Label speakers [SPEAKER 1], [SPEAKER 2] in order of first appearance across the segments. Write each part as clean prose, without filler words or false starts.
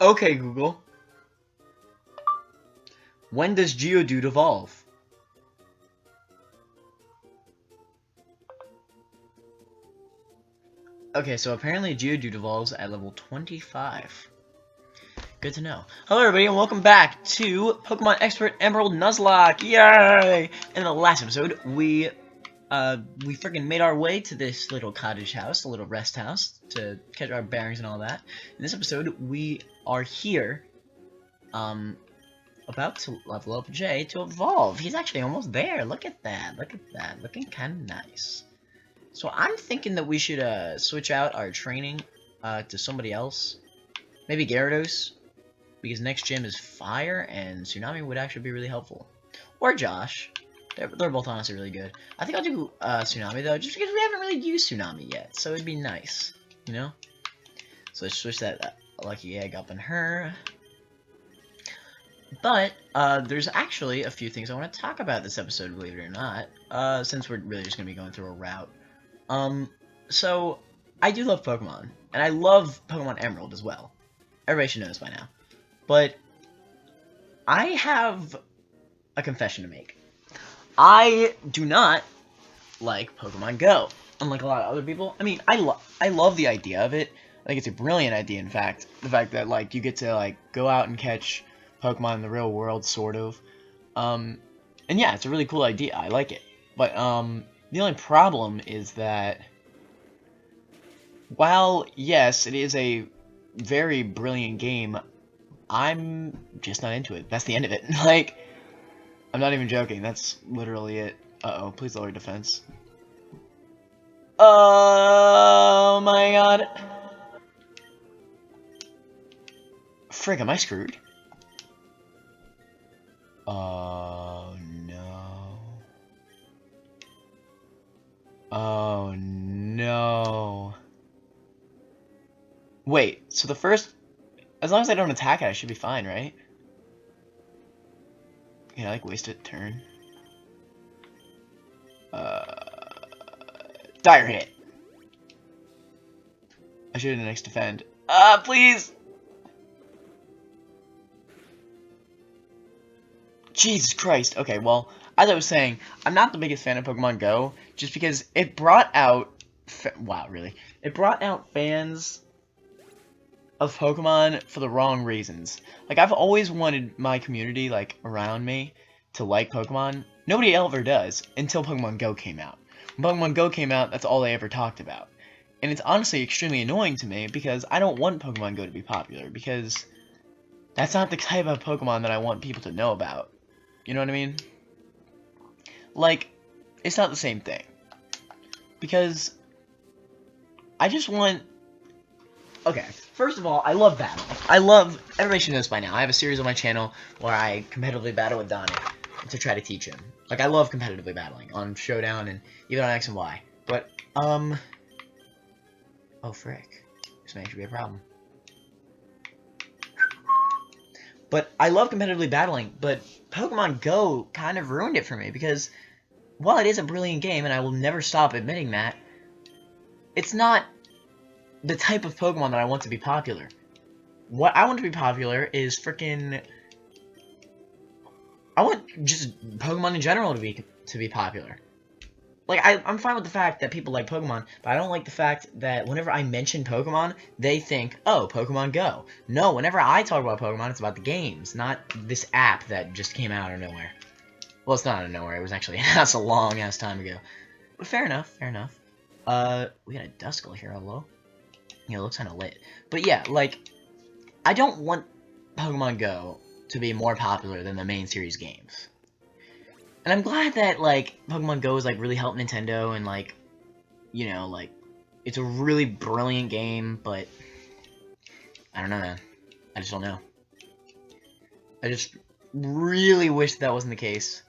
[SPEAKER 1] Okay, Google. When does Geodude evolve? Okay, so apparently Geodude evolves at level 25. Good to know. Hello everybody and welcome back to Pokemon Expert Emerald Nuzlocke! Yay! In the last episode, we freaking made our way to this little cottage house, a little rest house, to catch our bearings and all that. In this episode, we are here, about to level up Jay to evolve. He's actually almost there. Look at that. Look at that. Looking kind of nice. So I'm thinking that we should switch out our training to somebody else. Maybe Gyarados, because next gym is Fire, and Tsunami would actually be really helpful. Or Josh. They're both honestly really good. I think I'll do Tsunami, though, just because we haven't really used Tsunami yet, so it'd be nice, you know? So let's switch that Lucky Egg up in her. But, there's actually a few things I want to talk about this episode, believe it or not, since we're really just going to be going through a route. So, I do love Pokemon, and I love Pokemon Emerald as well. Everybody should know this by now. But, I have a confession to make. I do not like Pokemon Go, unlike a lot of other people. I mean, I love the idea of it. I think it's a brilliant idea, in fact. The fact that, like, you get to, like, go out and catch Pokemon in the real world, sort of. And yeah, it's a really cool idea. I like it. But, the only problem is that, while, yes, it is a very brilliant game, I'm just not into it. That's the end of it. Like, I'm not even joking. That's literally it. Uh-oh, please lower defense. Oh my god. Frick, am I screwed? Oh no. Oh no. Wait, so the first... As long as I don't attack it, I should be fine, right? Yeah, like wasted turn. Dire hit. I should have next defend. Please! Jesus Christ. Okay, well, as I was saying, I'm not the biggest fan of Pokemon Go, just because it brought out... Wow, really? It brought out fans of Pokemon for the wrong reasons. Like, I've always wanted my community, like, around me to like Pokemon. Nobody ever does, until Pokemon Go came out. When Pokemon Go came out, that's all they ever talked about. And it's honestly extremely annoying to me, because I don't want Pokemon Go to be popular, because that's not the type of Pokemon that I want people to know about. You know what I mean? Like, it's not the same thing. Because I just want... Okay, first of all, I love battling. Everybody should know this by now. I have a series on my channel where I competitively battle with Donnie to try to teach him. Like, I love competitively battling on Showdown and even on X and Y. But, oh, frick. This may actually be a problem. But I love competitively battling, but Pokemon Go kind of ruined it for me, because while it is a brilliant game, and I will never stop admitting that, it's not the type of Pokemon that I want to be popular. What I want to be popular is frickin'... I want just Pokemon in general to be popular. Like, I'm fine with the fact that people like Pokemon, but I don't like the fact that whenever I mention Pokemon, they think, oh, Pokemon Go. No, whenever I talk about Pokemon, it's about the games, not this app that just came out of nowhere. Well, it's not out of nowhere, it was actually that's a long-ass time ago. But fair enough, fair enough. We got a Duskull here, hello? Yeah, it looks kinda lit. But yeah, like, I don't want Pokemon Go to be more popular than the main series games. And I'm glad that, like, Pokemon Go is, like, really helped Nintendo and, like, you know, like, it's a really brilliant game, but I don't know, man. I just don't know. I just really wish that wasn't the case.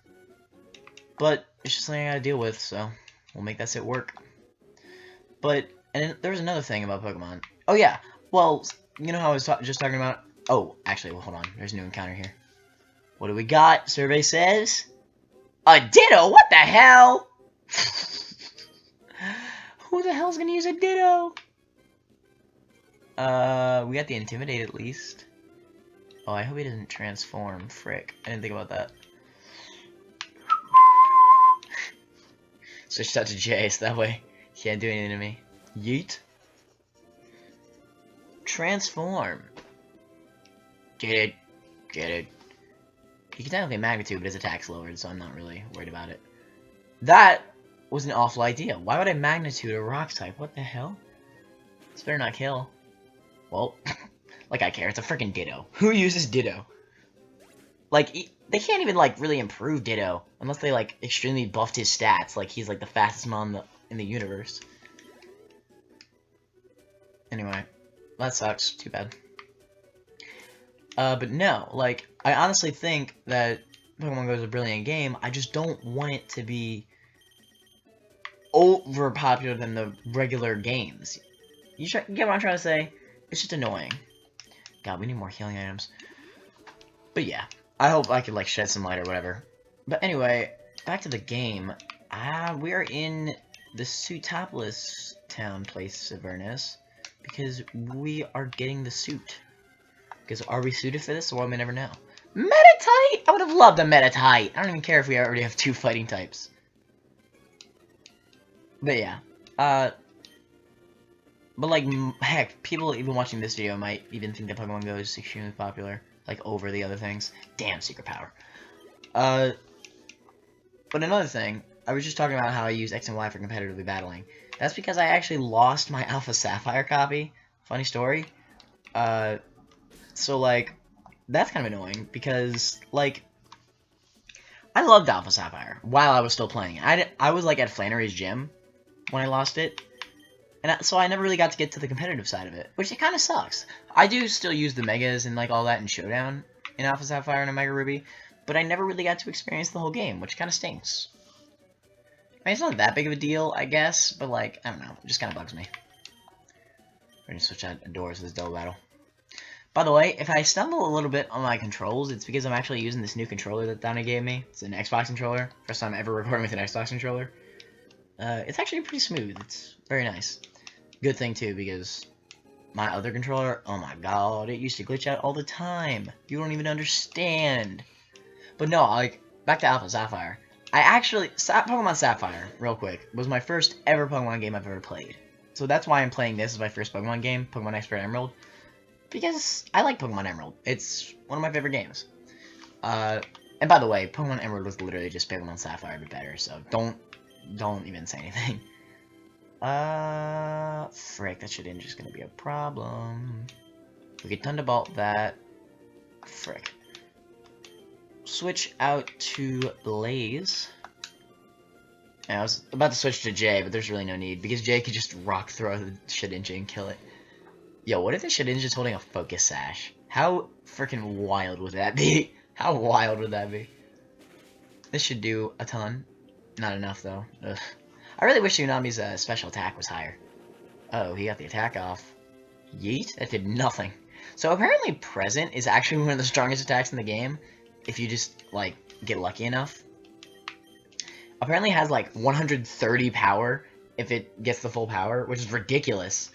[SPEAKER 1] But it's just something I gotta deal with, so we'll make that shit work. But, and there's another thing about Pokemon. Oh, yeah. Well, you know how I was just talking about... Oh, actually, well, hold on. There's a new encounter here. What do we got? Survey says... A Ditto? What the hell? Who the hell's gonna use a Ditto? We got the Intimidate at least. Oh, I hope he doesn't transform. Frick. I didn't think about that. Switched out to J, so that way he can't do anything to me. Yeet. Transform. Get it. Get it. He can technically magnitude, but his attack's lowered, so I'm not really worried about it. That was an awful idea. Why would I magnitude a rock type? What the hell? This better not kill. Well, like I care. It's a freaking Ditto. Who uses Ditto? Like, they can't even, like, really improve Ditto unless they, like, extremely buffed his stats. Like, he's, like, the fastest mon in the universe. Anyway, that sucks. Too bad. But no, like, I honestly think that Pokemon Go is a brilliant game. I just don't want it to be over popular than the regular games. You get what I'm trying to say? It's just annoying. God, we need more healing items. But yeah, I hope I could, like, shed some light or whatever. But anyway, back to the game. We are in the Suitopolis town place of Avernus because we are getting the suit. Because are we suited for this? Well, we never know. Metatite! I would have loved a Metatite! I don't even care if we already have 2 fighting types. But yeah. But like, heck, people even watching this video might even think that Pokemon Go is extremely popular. Like, over the other things. Damn, secret power. But another thing, I was just talking about how I use X and Y for competitively battling. That's because I actually lost my Alpha Sapphire copy. Funny story. So, like, that's kind of annoying, because, like, I loved Alpha Sapphire while I was still playing it. I was, like, at Flannery's gym when I lost it, and so I never really got to get to the competitive side of it, which it kind of sucks. I do still use the Megas and, like, all that in Showdown in Alpha Sapphire and Omega Ruby, but I never really got to experience the whole game, which kind of stinks. I mean, it's not that big of a deal, I guess, but, like, I don't know, it just kind of bugs me. We're gonna switch out doors with this double battle. By the way, if I stumble a little bit on my controls, it's because I'm actually using this new controller that Donna gave me. It's an Xbox controller. First time ever recording with an Xbox controller. It's actually pretty smooth. It's very nice. Good thing, too, because my other controller, oh my god, it used to glitch out all the time. You don't even understand. But no, like, back to Alpha Sapphire. I actually, Pokemon Sapphire, real quick, was my first ever Pokemon game I've ever played. So that's why I'm playing this as my first Pokemon game, Pokemon Expert Emerald. Because I like Pokemon Emerald. It's one of my favorite games. And by the way, Pokemon Emerald was literally just Pokemon Sapphire, but better, so don't even say anything. Frick, that shit ain't just gonna be a problem. We could Thunderbolt that. Frick. Switch out to Blaze. And I was about to switch to J, but there's really no need, because J could just rock throw the Shedinja and kill it. Yo, what if the Shedinja's holding a Focus Sash? How freaking wild would that be? How wild would that be? This should do a ton. Not enough, though. Ugh. I really wish Tsunami's special attack was higher. Oh, he got the attack off. Yeet? That did nothing. So apparently Present is actually one of the strongest attacks in the game, if you just, like, get lucky enough. Apparently it has, like, 130 power if it gets the full power, which is ridiculous.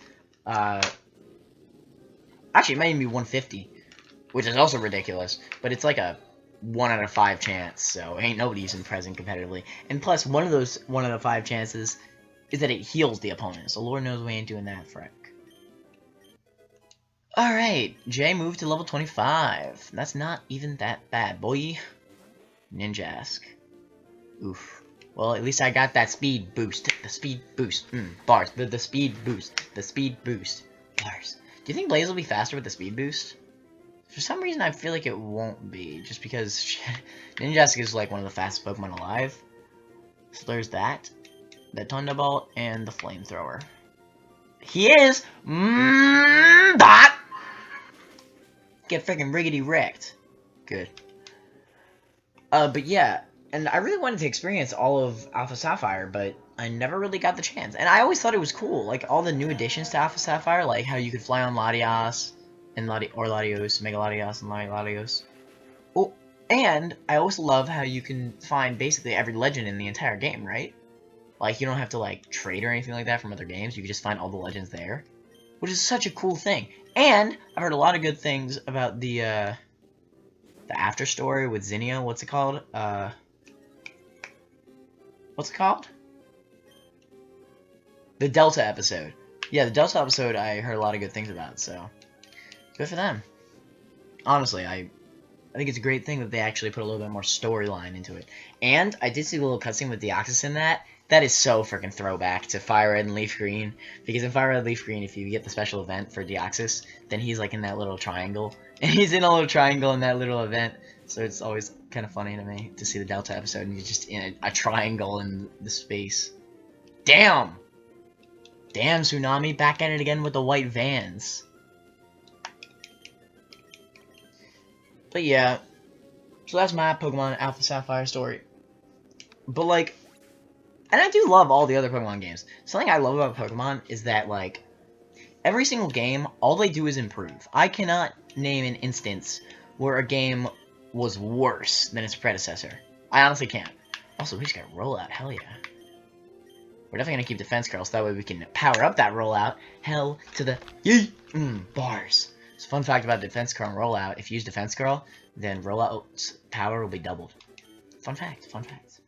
[SPEAKER 1] Actually, it might even be 150, which is also ridiculous, but it's like a 1 out of 5 chance, so ain't nobody using Present competitively. And plus, one of those 1 out of 5 chances is that it heals the opponent, so Lord knows we ain't doing that, frick. Alright, Jay moved to level 25. That's not even that bad, boy. Ninjask. Oof. Well, at least I got that speed boost. The speed boost. Bars. The speed boost. The speed boost. Bars. Do you think Blaze will be faster with the speed boost? For some reason, I feel like it won't be, just because Ninjask is like one of the fastest Pokemon alive. So there's that. The Thunderbolt and the Flamethrower. He is! Dot! Get freaking riggedy wrecked. Good. But yeah, and I really wanted to experience all of Alpha Sapphire, but I never really got the chance. And I always thought it was cool, like all the new additions to Alpha Sapphire, like how you could fly on Latios and Latios, Mega Latios and Latios. Oh, and I also love how you can find basically every legend in the entire game, right? Like you don't have to like trade or anything like that from other games. You can just find all the legends there, which is such a cool thing. And I've heard a lot of good things about the the after story with Zinnia. What's it called? What's it called? The Delta episode. Yeah, the Delta episode I heard a lot of good things about, so good for them. Honestly, I think it's a great thing that they actually put a little bit more storyline into it. And I did see a little cutscene with Deoxys in that. That is so freaking throwback to Fire Red and Leaf Green. Because in Fire Red and Leaf Green, if you get the special event for Deoxys, then he's like in that little triangle. And he's in a little triangle in that little event. So it's always kind of funny to me to see the Delta episode and he's just in a triangle in the space. Damn! Damn, Tsunami, back at it again with the white vans. But yeah, so that's my Pokemon Alpha Sapphire story. But like, and I do love all the other Pokemon games. Something I love about Pokemon is that like, every single game, all they do is improve. I cannot name an instance where a game was worse than its predecessor. I honestly can't. Also, we just got rollout, hell yeah. We're definitely gonna keep Defense Curl so that way we can power up that rollout. Hell to the yeet! Bars. So fun fact about Defense Curl and rollout, if you use Defense Curl, then rollout's power will be doubled. Fun fact, fun fact.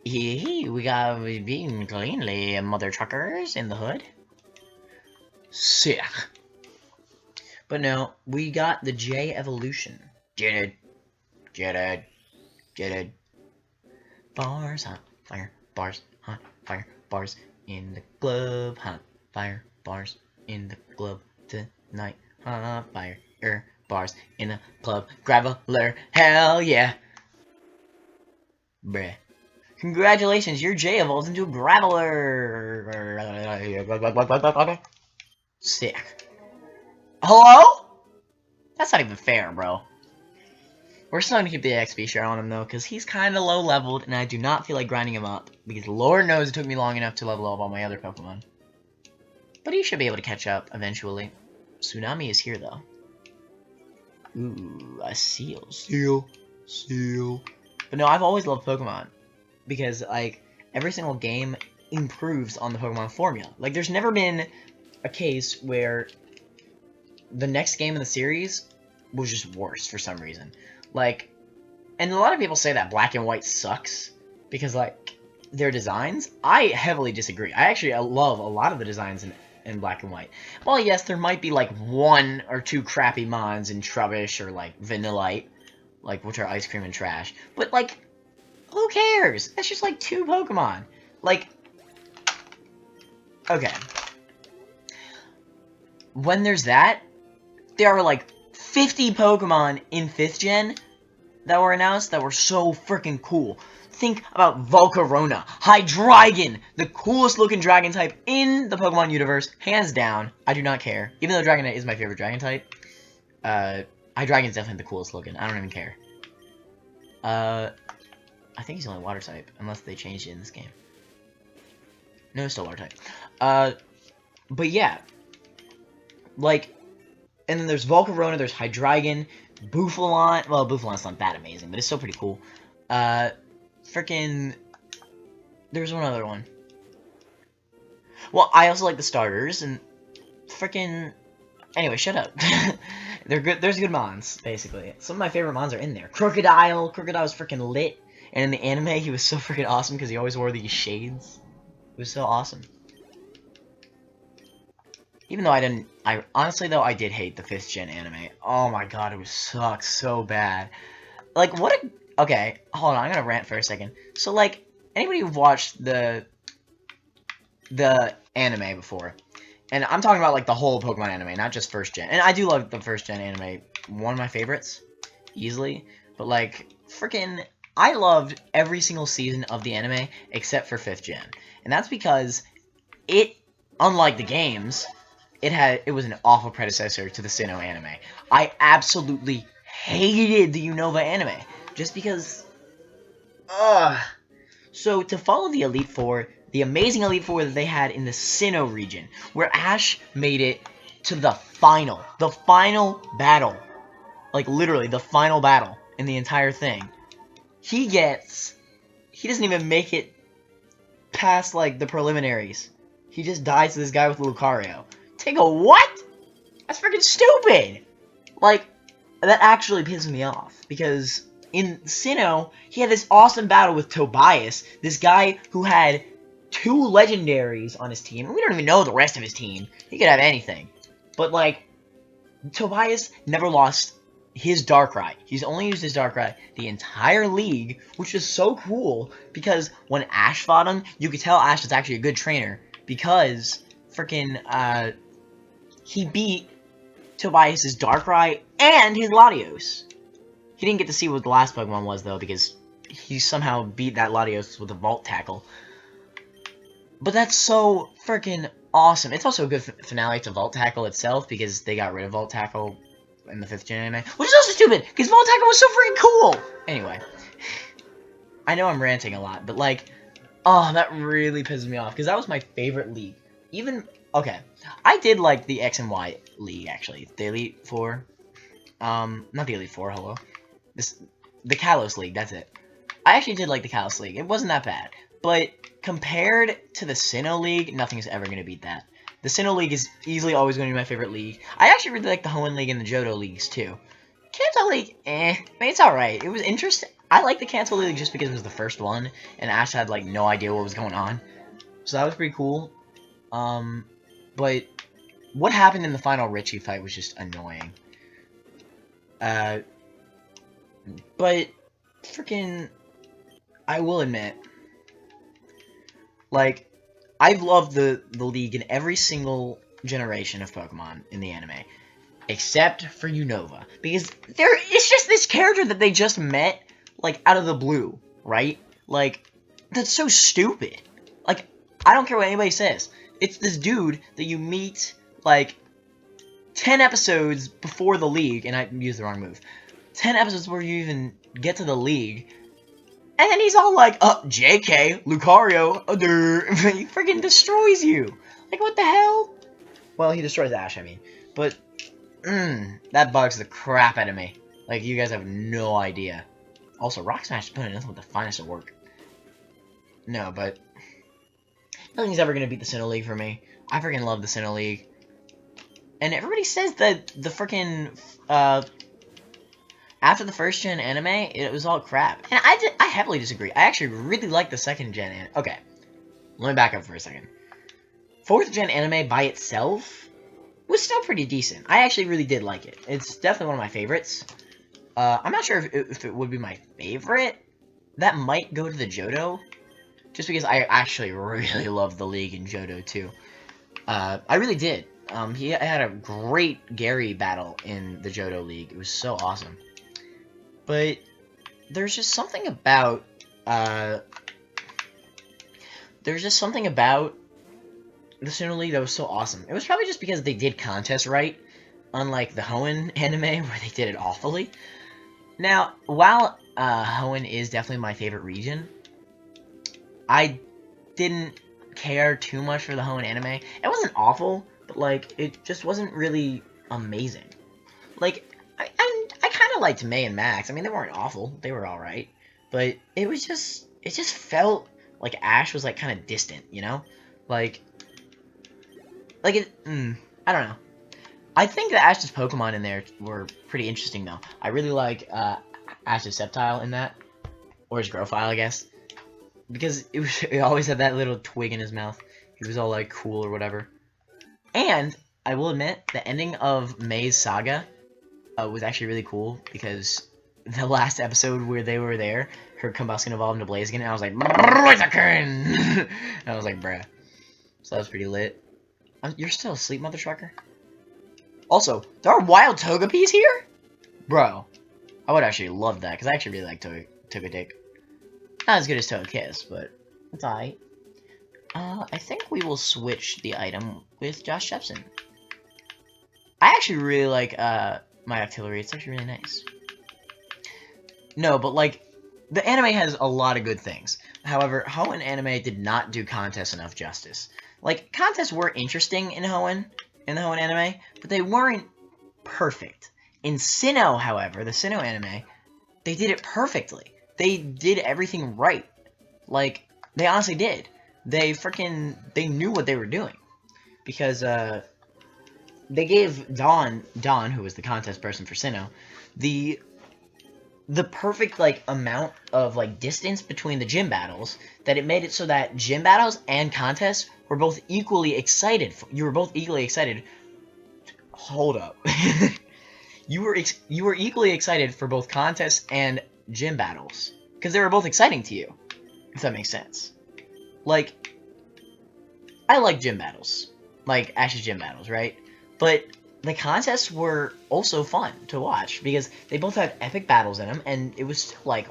[SPEAKER 1] We got being cleanly mother truckers in the hood. Sick. But no, we got the J evolution. Get it. Get it. Get it. Bars, hot fire, bars, hot fire, bars in the club, hot fire, bars in the club tonight, hot fire, bars in the club, Graveler, hell yeah. Bruh. Congratulations, your J evolves into a Graveler. Sick. Hello? That's not even fair, bro. We're still gonna keep the XP share on him though, because he's kind of low leveled, and I do not feel like grinding him up, because Lord knows it took me long enough to level up all my other Pokemon. But he should be able to catch up eventually. Tsunami is here though. Ooh, a seal. Seal. But no, I've always loved Pokemon, because like every single game improves on the Pokemon formula. Like there's never been a case where the next game in the series was just worse for some reason. Like, and a lot of people say that Black and White sucks because, like, their designs. I heavily disagree. I love a lot of the designs in Black and White. Well, yes, there might be, like, 1 or 2 crappy mons in Trubbish or, like, Vanillite, like, which are ice cream and trash. But, like, who cares? That's just, like, 2 Pokemon. Like, okay. When there's that, there are, like, 50 Pokemon in 5th gen that were announced that were so freaking cool. Think about Volcarona, Hydreigon, the coolest looking dragon type in the Pokemon universe, hands down. I do not care. Even though Dragonite is my favorite dragon type, Hydreigon's definitely the coolest looking. I don't even care. I think he's only water type, unless they changed it in this game. No, it's still water type. But yeah. Like, and then there's Volcarona, there's Hydreigon, Bouffalant. Well, Bouffalant's not that amazing, but it's still pretty cool. Frickin'... There's one other one. Well, I also like the starters, and frickin'... Anyway, shut up. They're good. There's good mons, basically. Some of my favorite mons are in there. Crocodile. Crocodile's frickin' lit. And in the anime, he was so frickin' awesome because he always wore these shades. It was so awesome. Even though honestly though, I did hate the 5th gen anime. Oh my god, it sucked so bad. Like, okay, hold on, I'm gonna rant for a second. So, like, anybody who've watched the anime before, and I'm talking about, like, the whole Pokemon anime, not just 1st gen. And I do love the 1st gen anime, one of my favorites, easily. But, like, freaking, I loved every single season of the anime except for 5th gen. And that's because it, unlike the games, it was an awful predecessor to the Sinnoh anime. I absolutely hated the Unova anime. Just because... So, to follow the Elite Four, the amazing Elite Four that they had in the Sinnoh region, where Ash made it to the final battle. Like, literally, the final battle in the entire thing. He doesn't even make it past, like, the preliminaries. He just dies to this guy with Lucario. Take a what? That's freaking stupid! Like, that actually pisses me off, because in Sinnoh, he had this awesome battle with Tobias, this guy who had 2 legendaries on his team. We don't even know the rest of his team. He could have anything. But, like, Tobias never lost his Darkrai. He's only used his Darkrai the entire league, which is so cool, because when Ash fought him, you could tell Ash was actually a good trainer, because freaking, he beat Tobias's Darkrai and his Latios. He didn't get to see what the last Pokemon was, though, because he somehow beat that Latios with a Volt Tackle. But that's so freaking awesome. It's also a good finale to Volt Tackle itself, because they got rid of Volt Tackle in the 5th gen anime. Which is also stupid, because Volt Tackle was so freaking cool! Anyway. I know I'm ranting a lot, but, like, oh, that really pisses me off, because that was my favorite league. Even, okay, I did like the X and Y league, actually. The Elite Four. Not the Elite Four, hello. The Kalos League, that's it. I actually did like the Kalos League. It wasn't that bad. But compared to the Sinnoh League, nothing's ever going to beat that. The Sinnoh League is easily always going to be my favorite league. I actually really like the Hoenn League and the Johto Leagues, too. Kanto League, I mean, it's alright. It was interesting. I like the Kanto League just because it was the first one, and Ash had, like, no idea what was going on. So that was pretty cool. But what happened in the final Richie fight was just annoying. But freaking, I will admit, like, I've loved the league in every single generation of Pokemon in the anime, except for Unova, because it's just this character that they just met, like, out of the blue, right? Like, that's so stupid. Like, I don't care what anybody says. It's this dude that you meet, like, 10 episodes before the league, and I used the wrong move. 10 episodes before you even get to the league, and then he's all like, JK, Lucario, he freaking destroys you. Like, what the hell? Well, he destroys Ash, I mean. But, that bugs the crap out of me. Like, you guys have no idea. Also, Rock Smash is putting nothing with the finest of work. No, but nothing's ever going to beat the Sinnoh League for me. I freaking love the Sinnoh League. And everybody says that the freaking, after the 1st gen anime, it was all crap. And I heavily disagree. I actually really like the 2nd gen anime. Okay, let me back up for a second. 4th gen anime by itself was still pretty decent. I actually really did like it. It's definitely one of my favorites. I'm not sure if it would be my favorite. That might go to the Johto, just because I actually really love the league in Johto too. I really did. He had a great Gary battle in the Johto League. It was so awesome. But there's just something about the Sinnoh League that was so awesome. It was probably just because they did contests right, unlike the Hoenn anime where they did it awfully. Now, while Hoenn is definitely my favorite region, I didn't care too much for the Hoenn anime. It wasn't awful, but, like, it just wasn't really amazing. Like, I kind of liked May and Max. I mean, they weren't awful. They were alright. But it just felt like Ash was, like, kind of distant, you know? I don't know. I think that Ash's Pokemon in there were pretty interesting, though. I really like Ash's Sceptile in that. Or his Growfile, I guess. Because it always had that little twig in his mouth. He was all, like, cool or whatever. And, I will admit, the ending of May's saga was actually really cool, because the last episode where they were there, her Combusken evolved into Blaziken, and I was like, and I was like, bruh. So that was pretty lit. You're still asleep, mother trucker? Also, there are wild Togepis here? Bro, I would actually love that, because I actually really like Togetic. Not as good as Togekiss, but it's alright. I think we will switch the item with Josh Jepson. I actually really like, my artillery. It's actually really nice. No, but, like, the anime has a lot of good things. However, Hoenn anime did not do contests enough justice. Like, contests were interesting in the Hoenn anime, but they weren't perfect. In Sinnoh, however, the Sinnoh anime, they did it perfectly. They did everything right. Like, they honestly did. They knew what they were doing. Because, they gave Dawn, who was the contest person for Sinnoh, the perfect, like, amount of, like, distance between the gym battles, that it made it so that gym battles and contests were both equally excited. You were both equally excited. Hold up. You were equally excited for both contests and gym battles, because they were both exciting to you, if that makes sense. Like, I like gym battles, like Ash's gym battles, right? But the contests were also fun to watch, because they both had epic battles in them, and it was still, like,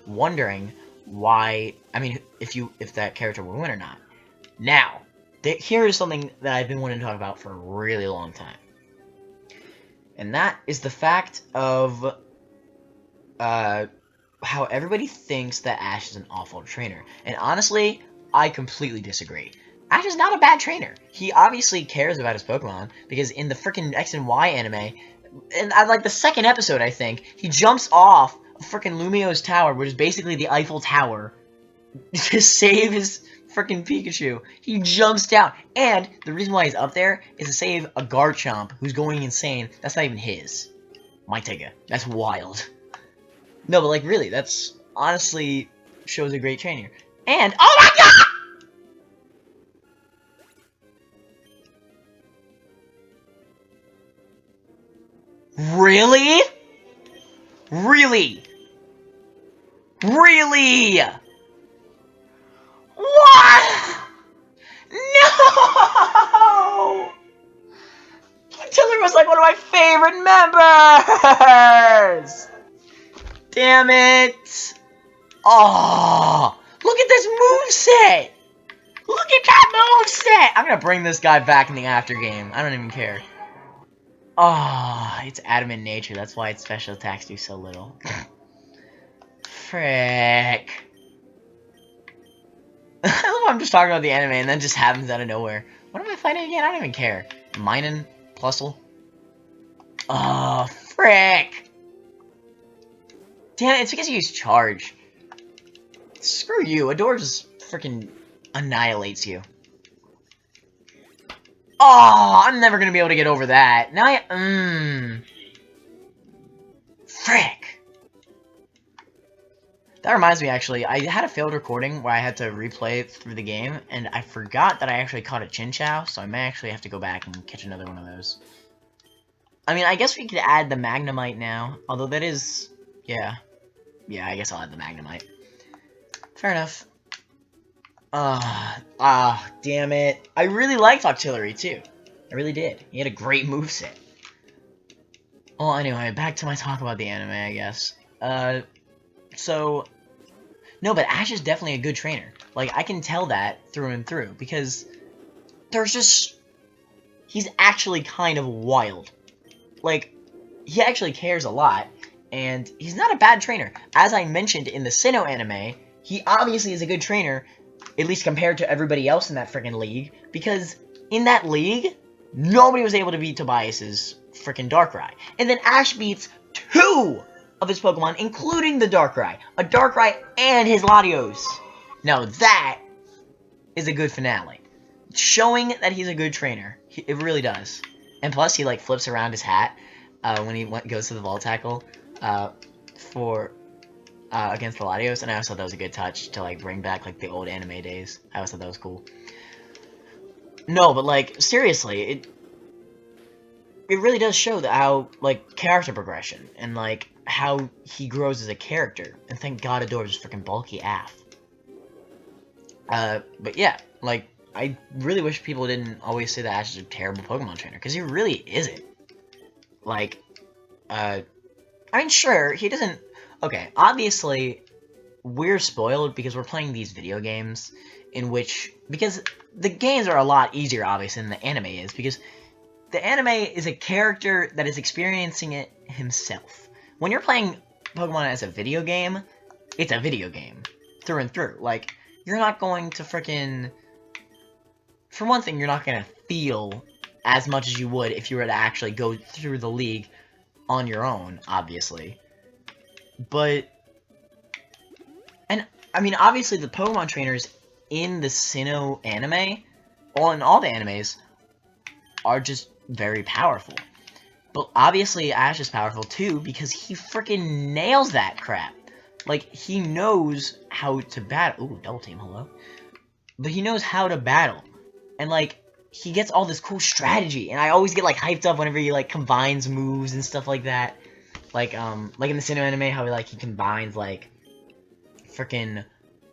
[SPEAKER 1] wondering why, I mean, if that character would win or not. Now, here is something that I've been wanting to talk about for a really long time. And that is the fact of, how everybody thinks that Ash is an awful trainer. And honestly, I completely disagree. Ash is not a bad trainer. He obviously cares about his Pokemon, because in the freaking X and Y anime, and like the second episode, I think, he jumps off freaking Lumio's tower, which is basically the Eiffel Tower, to save his freaking Pikachu. He jumps down, and the reason why he's up there is to save a Garchomp who's going insane. That's not even his. Mytega. That's wild. No, but like really, that's honestly shows a great trainer. And oh my god! Really? Really? Really? What? No! Tiller was like one of my favorite members! Damn it! Oh, look at this moveset! Look at that moveset! I'm gonna bring this guy back in the after game. I don't even care. Oh, it's adamant nature. That's why its special attacks do so little. Frick. I love how I'm just talking about the anime and then just happens out of nowhere. What am I fighting again? I don't even care. Minun? Plusle? Oh, frick. Damn it, it's because you use charge. Screw you. Adore just freaking annihilates you. Oh, I'm never gonna be able to get over that. Now frick. That reminds me, actually, I had a failed recording where I had to replay through the game, and I forgot that I actually caught a Chinchou, so I may actually have to go back and catch another one of those. I mean, I guess we could add the Magnemite now, although that is, yeah, I guess I'll add the Magnemite. Fair enough. Damn it. I really liked Octillery, too. I really did. He had a great moveset. Well, anyway, back to my talk about the anime, I guess. So... No, but Ash is definitely a good trainer. Like, I can tell that through and through, because there's just... He's actually kind of wild. Like, he actually cares a lot, and he's not a bad trainer. As I mentioned in the Sinnoh anime, he obviously is a good trainer, at least compared to everybody else in that freaking league, because in that league, nobody was able to beat Tobias's freaking Darkrai. And then Ash beats 2 of his Pokemon, including the Darkrai. A Darkrai and his Latios. Now that is a good finale. Showing that he's a good trainer. It really does. And plus, he like flips around his hat when he goes to the Vault Tackle against the Latios, and I also thought that was a good touch to like bring back like the old anime days. I always thought that was cool. No, but like seriously, it really does show that how like character progression and like how he grows as a character. And thank God Adorbs is freaking bulky AF. But yeah, like I really wish people didn't always say that Ash is a terrible Pokemon trainer, because he really isn't. Like, I mean, sure, he doesn't... Okay, obviously, we're spoiled because we're playing these video games in which... Because the games are a lot easier, obviously, than the anime is, because the anime is a character that is experiencing it himself. When you're playing Pokemon as a video game, it's a video game, through and through. Like, you're not going to frickin'... For one thing, you're not going to feel as much as you would if you were to actually go through the league on your own, obviously. But... And, I mean, obviously the Pokemon trainers in the Sinnoh anime, or in all the animes, are just very powerful. But obviously Ash is powerful too because he freaking nails that crap. Like, he knows how to battle. Ooh, double team, hello. But he knows how to battle. And, like, he gets all this cool strategy. And I always get, like, hyped up whenever he, like, combines moves and stuff like that. Like in the cinema anime, how he combines, like, freaking,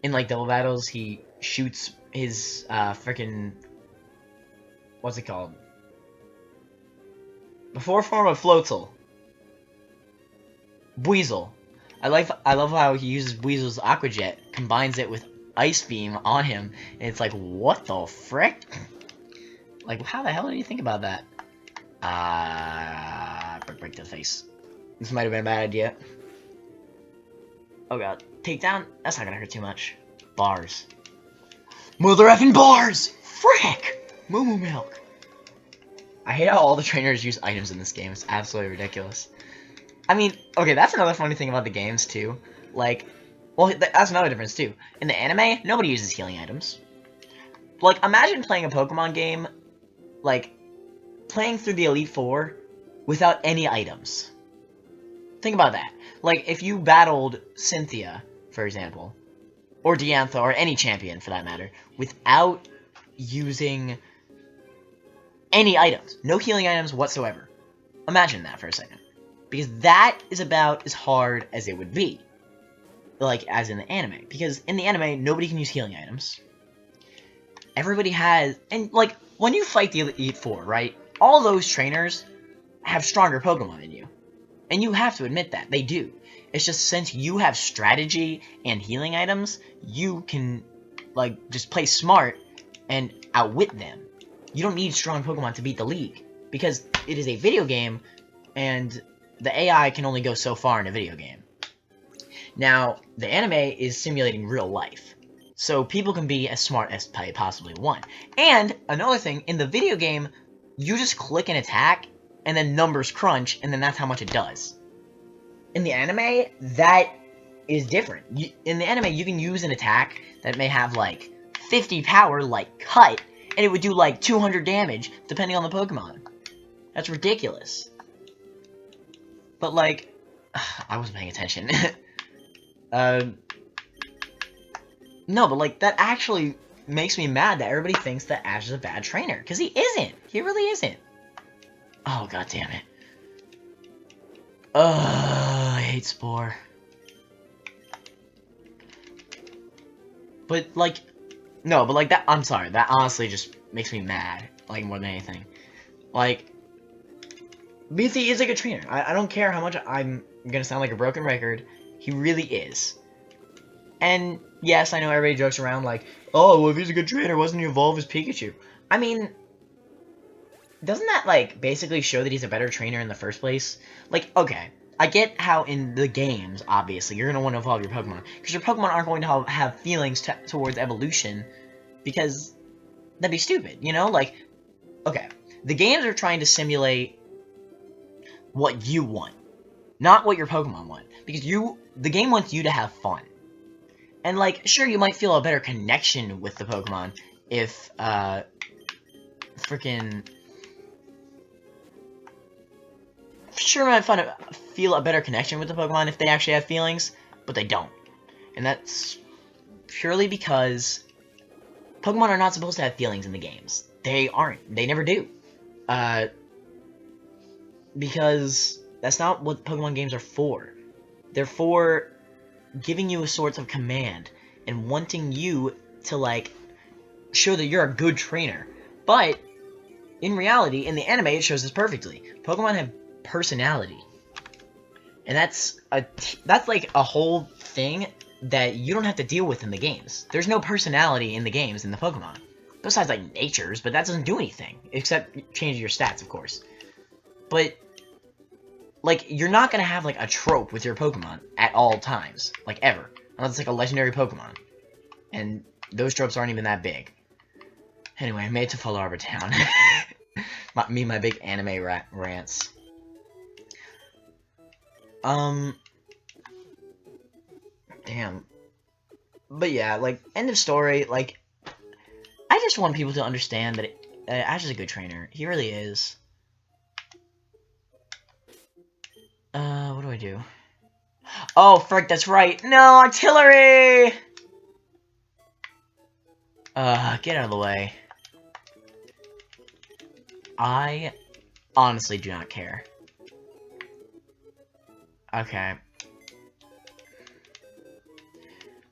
[SPEAKER 1] in, like, double battles, he shoots his, freaking, what's it called? The fourth form of Floatzel. Weasel. I love how he uses Weasel's Aqua Jet, combines it with Ice Beam on him, and it's like, what the frick? Like, how the hell did you think about that? Break to the face. This might have been a bad idea. Oh god. Takedown? That's not gonna hurt too much. Bars. Mother effing bars! Frick! Moo Moo Milk. I hate how all the trainers use items in this game. It's absolutely ridiculous. I mean, okay, that's another funny thing about the games, too. Like, well, that's another difference, too. In the anime, nobody uses healing items. Like, imagine playing a Pokemon game, like, playing through the Elite Four without any items. Think about that. Like, if you battled Cynthia, for example, or Diantha, or any champion, for that matter, without using any items. No healing items whatsoever. Imagine that for a second. Because that is about as hard as it would be. Like, as in the anime. Because in the anime, nobody can use healing items. Everybody has... And, like, when you fight the Elite Four, right? All those trainers have stronger Pokemon than you. And you have to admit that. They do. It's just since you have strategy and healing items, you can, like, just play smart and outwit them. You don't need strong Pokemon to beat the league. Because it is a video game, and the AI can only go so far in a video game. Now, the anime is simulating real life. So people can be as smart as they possibly want. And, another thing, in the video game, you just click an attack, and then numbers crunch, and then that's how much it does. In the anime, that is different. In the anime, you can use an attack that may have, like, 50 power, like Cut, and it would do, like, 200 damage, depending on the Pokemon. That's ridiculous. But, like, I wasn't paying attention. No, but, like, that actually makes me mad that everybody thinks that Ash is a bad trainer. Because he isn't. He really isn't. Oh, god damn it. I hate Spore. But, like, no, but, like, that, I'm sorry, that honestly just makes me mad, like, more than anything. Like, BC is a good trainer. I don't care how much I'm gonna sound like a broken record. He really is. And, yes, I know everybody jokes around like, oh, well, if he's a good trainer, wasn't he evolve as Pikachu? I mean, doesn't that, like, basically show that he's a better trainer in the first place? Like, okay, I get how in the games, obviously, you're going to want to evolve your Pokemon. Because your Pokemon aren't going to have feelings towards evolution, because that'd be stupid, you know? Like, okay, the games are trying to simulate what you want, not what your Pokemon want. Because the game wants you to have fun. And, like, sure, you might feel a better connection with the Pokemon if, freaking... Sure, I might feel a better connection with the Pokemon if they actually have feelings, but they don't. And that's purely because Pokemon are not supposed to have feelings in the games. They aren't. They never do. Because that's not what Pokemon games are for. They're for giving you a sort of command and wanting you to, like, show that you're a good trainer. But in reality, in the anime, it shows this perfectly. Pokemon have personality. And that's like a whole thing that you don't have to deal with in the games. There's no personality in the games in the Pokemon. Besides, like, natures, but that doesn't do anything. Except change your stats, of course. But, like, you're not gonna have, like, a trope with your Pokemon at all times. Like, ever. Unless it's, like, a legendary Pokemon. And those tropes aren't even that big. Anyway, I made it to Fall Arbor Town. Me and my big anime rants. Damn. But yeah, like, end of story, like, I just want people to understand that Ash is a good trainer. He really is. do? Oh, frick, that's right. No, artillery! Get out of the way. I honestly do not care. Okay.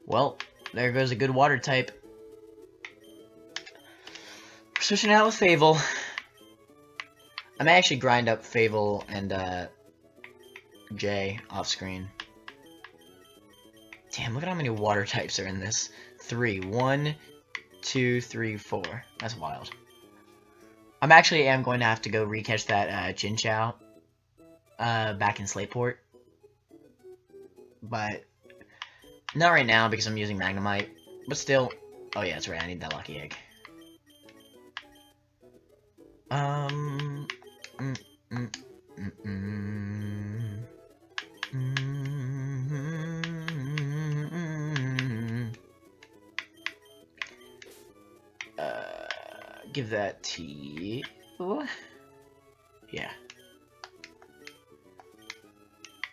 [SPEAKER 1] Well, there goes a good water type. We're switching out with Fable. I may actually grind up Fable and, Jay off screen. Damn, look at how many water types are in this. 3. 1, 2, 3, 4. That's wild. I am going to have to go recatch that, Chinchou, back in Slateport. But not right now because I'm using Magnemite. But still, oh yeah, that's right, I need that lucky egg. Give that to you. Yeah.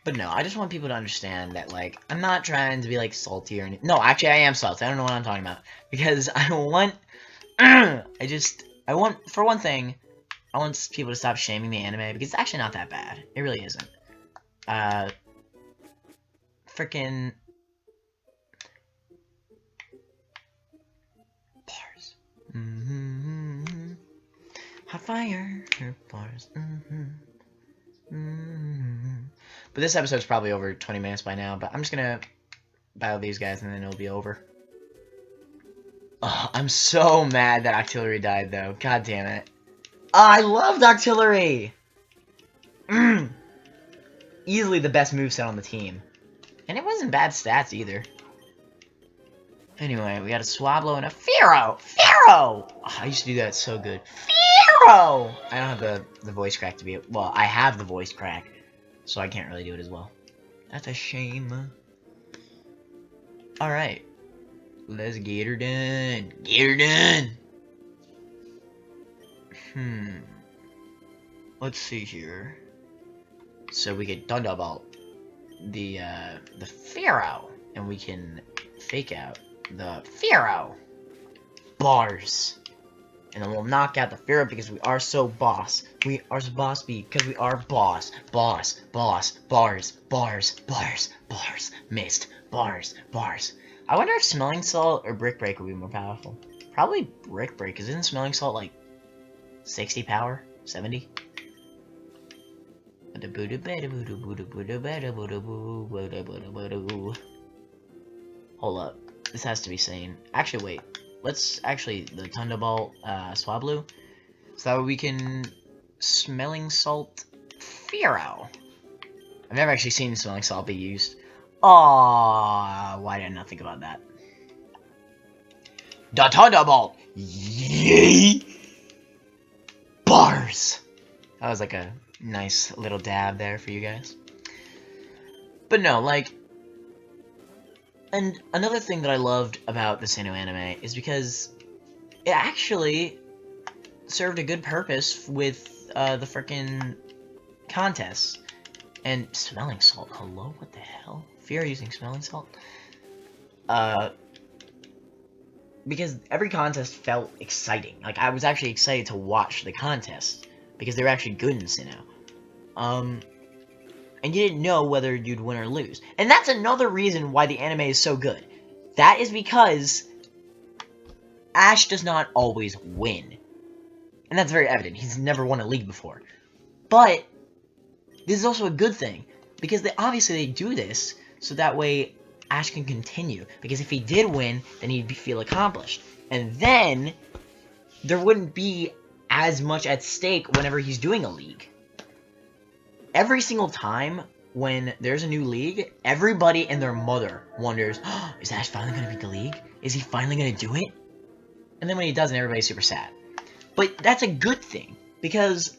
[SPEAKER 1] But no, I just want people to understand that, like, I'm not trying to be, like, salty or anything. No, actually, I am salty. I don't know what I'm talking about. Because I want... for one thing, I want people to stop shaming the anime, because it's actually not that bad. It really isn't. Frickin' bars. Hot fire, bars. But this episode's probably over 20 minutes by now, but I'm just gonna battle these guys and then it'll be over. Oh, I'm so mad that Octillery died, though. God damn it. Oh, I loved Octillery! Easily the best moveset on the team. And it wasn't bad stats, either. Anyway, we got a Swablu and a Fearow! Fearow! Oh, I used to do that so good. Fearow! I don't have the voice crack to be... Well, I have the voice crack, so I can't really do it as well. That's a shame. Alright. Let's get her done. Get her done! Let's see here. So we get Thunderbolt the Fearow, and we can fake out the Fearow. Bars. And then we'll knock out the Fearow because we are so boss. We are so boss because we are boss. Boss. Boss. Bars. Bars. Bars. Bars. Mist. Bars. Bars. I wonder if Smelling Salt or Brick Break would be more powerful. Probably Brick Break, because isn't Smelling Salt like 60 power? 70? Hold up. This has to be sane. Actually, wait. Let's actually the Thunderbolt Swablu, so that we can Smelling Salt Fearow. I've never actually seen Smelling Salt be used. Aww, why did I not think about that? The Thunderbolt! Yay! Bars! That was like a nice little dab there for you guys. But no, like... And another thing that I loved about the Sinnoh anime is because it actually served a good purpose with the frickin' contests. And Smelling Salt, hello? What the hell? Fear using Smelling Salt? Because every contest felt exciting. Like, I was actually excited to watch the contest, because they were actually good in Sinnoh. And you didn't know whether you'd win or lose. And that's another reason why the anime is so good. That is because Ash does not always win. And that's very evident. He's never won a league before. But this is also a good thing, because obviously they do this so that way Ash can continue. Because if he did win, then he'd feel accomplished. And then there wouldn't be as much at stake whenever he's doing a league. Every single time when there's a new league, everybody and their mother wonders, oh, is Ash finally going to beat the league? Is he finally going to do it? And then when he doesn't, everybody's super sad. But that's a good thing, because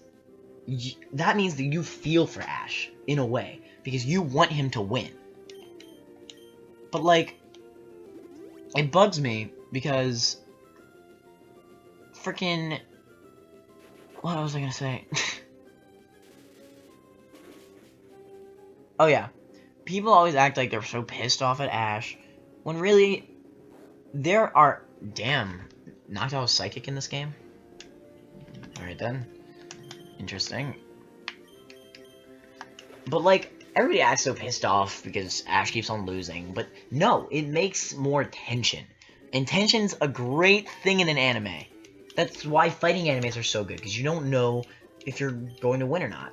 [SPEAKER 1] that means that you feel for Ash, in a way, because you want him to win. But, like, it bugs me, because freaking... What was I going to say? Oh yeah, people always act like they're so pissed off at Ash, when really, there are... Damn, knocked out Psychic in this game? Alright then. Interesting. But like, everybody acts so pissed off because Ash keeps on losing, but no, it makes more tension. And tension's a great thing in an anime. That's why fighting animes are so good, because you don't know if you're going to win or not.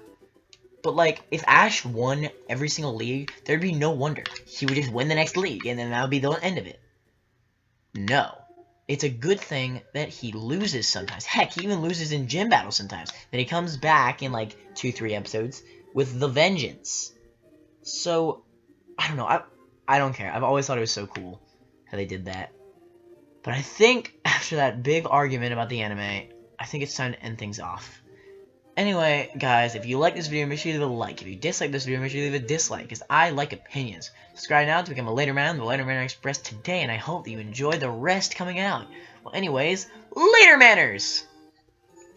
[SPEAKER 1] But like, if Ash won every single league, there'd be no wonder. He would just win the next league, and then that would be the end of it. No. It's a good thing that he loses sometimes. Heck, he even loses in gym battles sometimes. Then he comes back in like 2-3 episodes with the vengeance. So, I don't know. I don't care. I've always thought it was so cool how they did that. But I think after that big argument about the anime, I think it's time to end things off. Anyway, guys, if you like this video, make sure you leave a like. If you dislike this video, make sure you leave a dislike, because I like opinions. Subscribe now to become a Later Man, the Later Manner Express today, and I hope that you enjoy the rest coming out. Well, anyways, Later Manners!